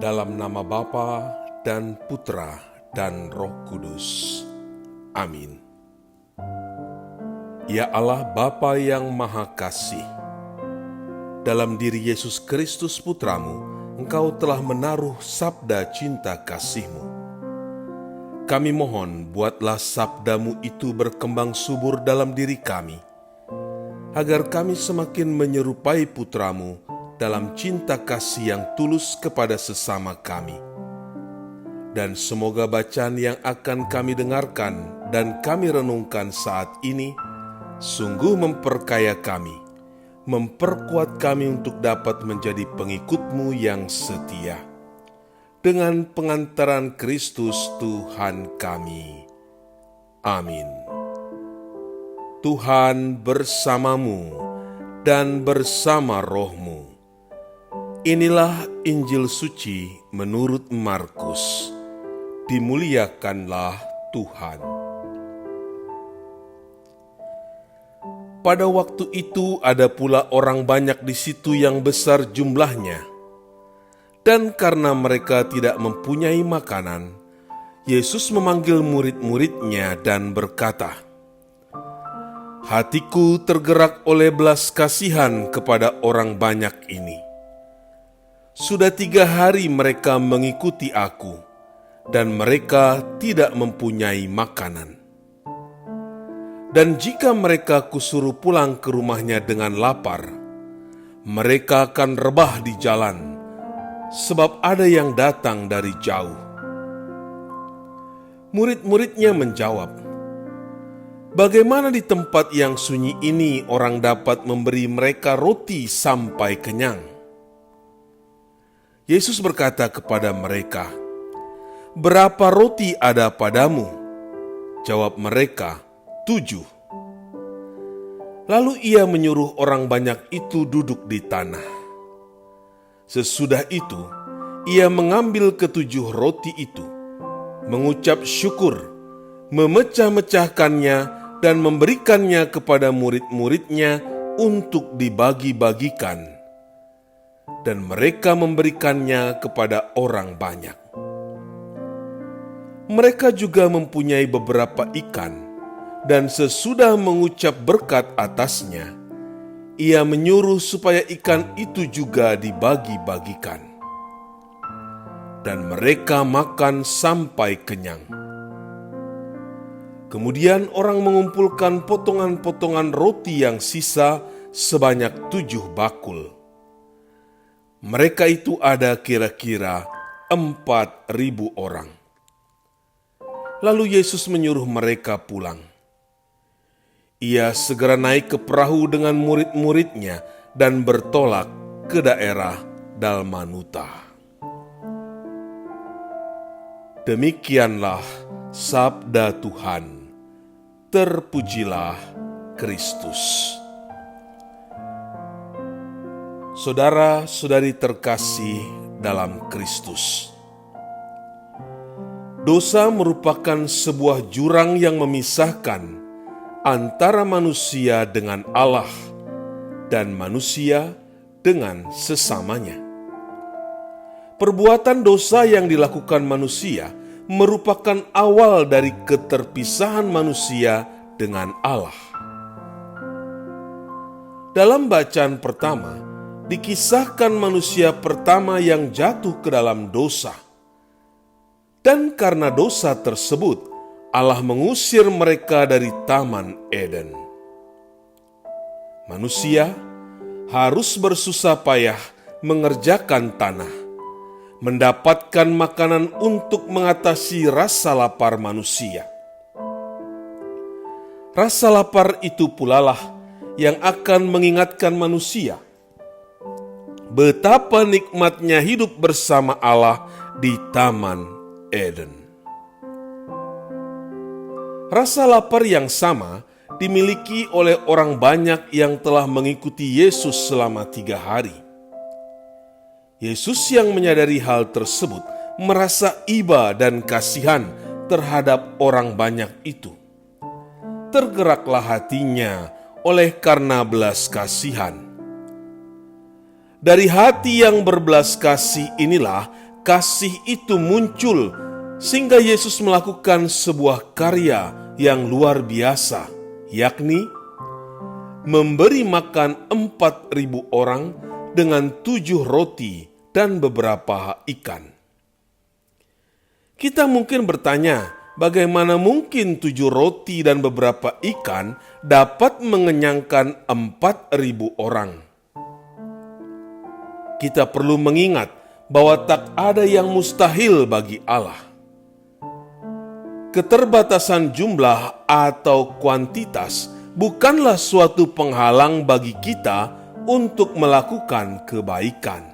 Dalam nama Bapa dan Putra dan Roh Kudus. Amin. Ya Allah Bapa yang Maha Kasih, dalam diri Yesus Kristus Putramu, Engkau telah menaruh sabda cinta kasih-Mu. Kami mohon, buatlah sabda-Mu itu berkembang subur dalam diri kami, agar kami semakin menyerupai Putra-Mu dalam cinta kasih yang tulus kepada sesama kami. Dan semoga bacaan yang akan kami dengarkan dan kami renungkan saat ini sungguh memperkaya kami, memperkuat kami untuk dapat menjadi pengikut-Mu yang setia. Dengan pengantaran Kristus Tuhan kami. Amin. Tuhan bersamamu dan bersama rohmu. Inilah Injil suci menurut Markus. Dimuliakanlah Tuhan. Pada waktu itu ada pula orang banyak di situ yang besar jumlahnya. Dan karena mereka tidak mempunyai makanan, Yesus memanggil murid-muridnya dan berkata, "Hatiku tergerak oleh belas kasihan kepada orang banyak ini. Sudah 3 hari mereka mengikuti aku, dan mereka tidak mempunyai makanan. Dan jika mereka kusuruh pulang ke rumahnya dengan lapar, mereka akan rebah di jalan, sebab ada yang datang dari jauh." Murid-muridnya menjawab, "Bagaimana di tempat yang sunyi ini orang dapat memberi mereka roti sampai kenyang?" Yesus berkata kepada mereka, "Berapa roti ada padamu?" Jawab mereka, 7. Lalu ia menyuruh orang banyak itu duduk di tanah. Sesudah itu, ia mengambil ke-7 roti itu, mengucap syukur, memecah-mecahkannya dan memberikannya kepada murid-muridnya untuk dibagi-bagikan. Dan mereka memberikannya kepada orang banyak. Mereka juga mempunyai beberapa ikan, dan sesudah mengucap berkat atasnya, ia menyuruh supaya ikan itu juga dibagi-bagikan. Dan mereka makan sampai kenyang. Kemudian orang mengumpulkan potongan-potongan roti yang sisa sebanyak 7 bakul. Mereka itu ada kira-kira 4.000 orang. Lalu Yesus menyuruh mereka pulang. Ia segera naik ke perahu dengan murid-muridnya dan bertolak ke daerah Dalmanuta. Demikianlah sabda Tuhan. Terpujilah Kristus. Saudara-saudari terkasih dalam Kristus, dosa merupakan sebuah jurang yang memisahkan antara manusia dengan Allah dan manusia dengan sesamanya. Perbuatan dosa yang dilakukan manusia merupakan awal dari keterpisahan manusia dengan Allah. Dalam bacaan pertama, dikisahkan manusia pertama yang jatuh ke dalam dosa. Dan karena dosa tersebut, Allah mengusir mereka dari Taman Eden. Manusia harus bersusah payah mengerjakan tanah, mendapatkan makanan untuk mengatasi rasa lapar manusia. Rasa lapar itu pula lah yang akan mengingatkan manusia betapa nikmatnya hidup bersama Allah di Taman Eden. Rasa lapar yang sama dimiliki oleh orang banyak yang telah mengikuti Yesus selama 3 hari. Yesus yang menyadari hal tersebut merasa iba dan kasihan terhadap orang banyak itu. Tergeraklah hatinya oleh karena belas kasihan. Dari hati yang berbelas kasih inilah kasih itu muncul sehingga Yesus melakukan sebuah karya yang luar biasa, yakni memberi makan 4.000 orang dengan 7 roti dan beberapa ikan. Kita mungkin bertanya, bagaimana mungkin 7 roti dan beberapa ikan dapat mengenyangkan 4.000 orang? Kita perlu mengingat bahwa tak ada yang mustahil bagi Allah. Keterbatasan jumlah atau kuantitas bukanlah suatu penghalang bagi kita untuk melakukan kebaikan.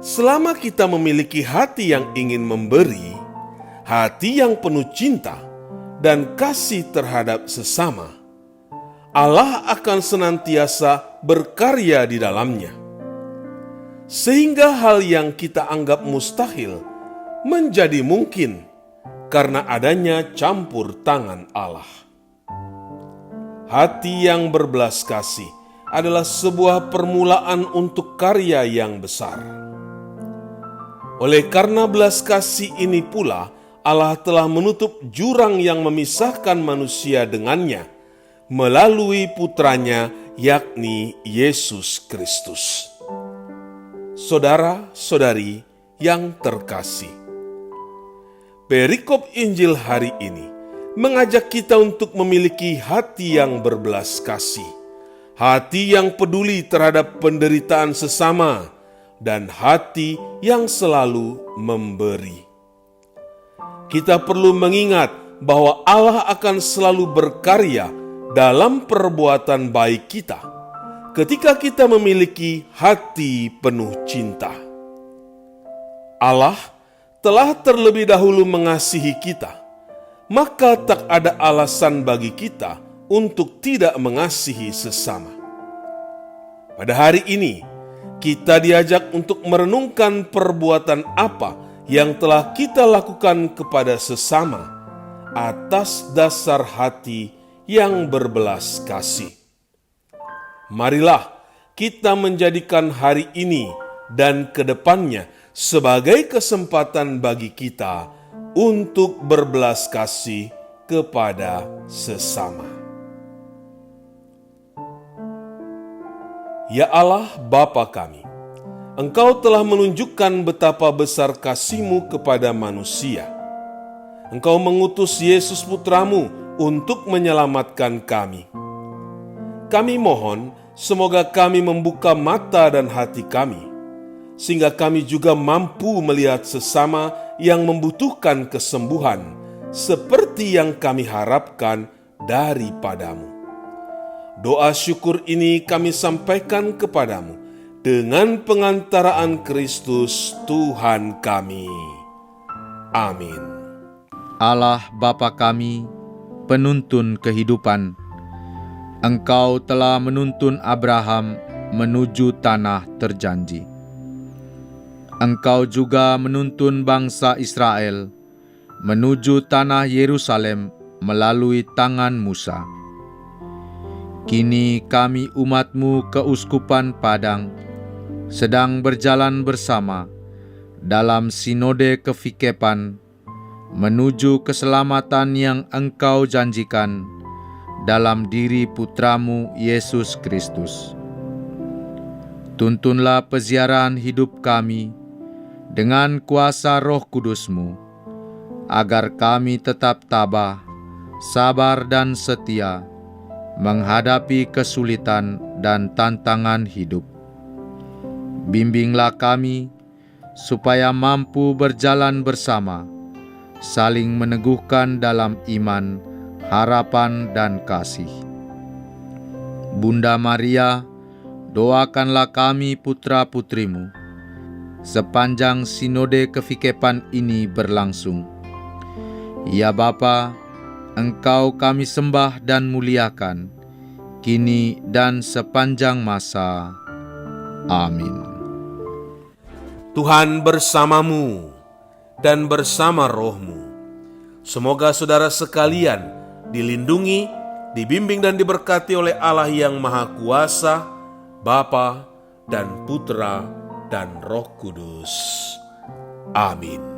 Selama kita memiliki hati yang ingin memberi, hati yang penuh cinta dan kasih terhadap sesama, Allah akan senantiasa berkarya di dalamnya. Sehingga hal yang kita anggap mustahil menjadi mungkin karena adanya campur tangan Allah. Hati yang berbelas kasih adalah sebuah permulaan untuk karya yang besar. Oleh karena belas kasih ini pula, Allah telah menutup jurang yang memisahkan manusia dengannya melalui putranya, yakni Yesus Kristus. Saudara-saudari yang terkasih, perikop Injil hari ini mengajak kita untuk memiliki hati yang berbelas kasih, hati yang peduli terhadap penderitaan sesama, dan hati yang selalu memberi. Kita perlu mengingat bahwa Allah akan selalu berkarya dalam perbuatan baik kita ketika kita memiliki hati penuh cinta. Allah telah terlebih dahulu mengasihi kita, maka tak ada alasan bagi kita untuk tidak mengasihi sesama. Pada hari ini, kita diajak untuk merenungkan perbuatan apa yang telah kita lakukan kepada sesama atas dasar hati yang berbelas kasih. Marilah kita menjadikan hari ini dan kedepannya sebagai kesempatan bagi kita untuk berbelas kasih kepada sesama. Ya Allah Bapa kami, Engkau telah menunjukkan betapa besar kasih-Mu kepada manusia. Engkau mengutus Yesus Putramu untuk menyelamatkan kami. Kami mohon semoga kami membuka mata dan hati kami, sehingga kami juga mampu melihat sesama yang membutuhkan kesembuhan, seperti yang kami harapkan daripadamu. Doa syukur ini kami sampaikan kepadamu dengan pengantaraan Kristus Tuhan kami. Amin. Allah Bapa kami, penuntun kehidupan, Engkau telah menuntun Abraham menuju tanah terjanji. Engkau juga menuntun bangsa Israel menuju tanah Yerusalem melalui tangan Musa. Kini kami umat-Mu keuskupan Padang sedang berjalan bersama dalam sinode kefikepan menuju keselamatan yang Engkau janjikan dalam diri Putramu Yesus Kristus. Tuntunlah peziarahan hidup kami dengan kuasa Roh Kudus-Mu, agar kami tetap tabah, sabar dan setia menghadapi kesulitan dan tantangan hidup. Bimbinglah kami supaya mampu berjalan bersama, saling meneguhkan dalam iman, harapan dan kasih. Bunda Maria, doakanlah kami putra-putrimu sepanjang sinode kefikepan ini berlangsung. Ya Bapa, Engkau kami sembah dan muliakan, kini dan sepanjang masa. Amin. Tuhan bersamamu dan bersama rohmu. Semoga saudara sekalian dilindungi, dibimbing dan diberkati oleh Allah yang Maha Kuasa, Bapa dan Putra dan Roh Kudus. Amin.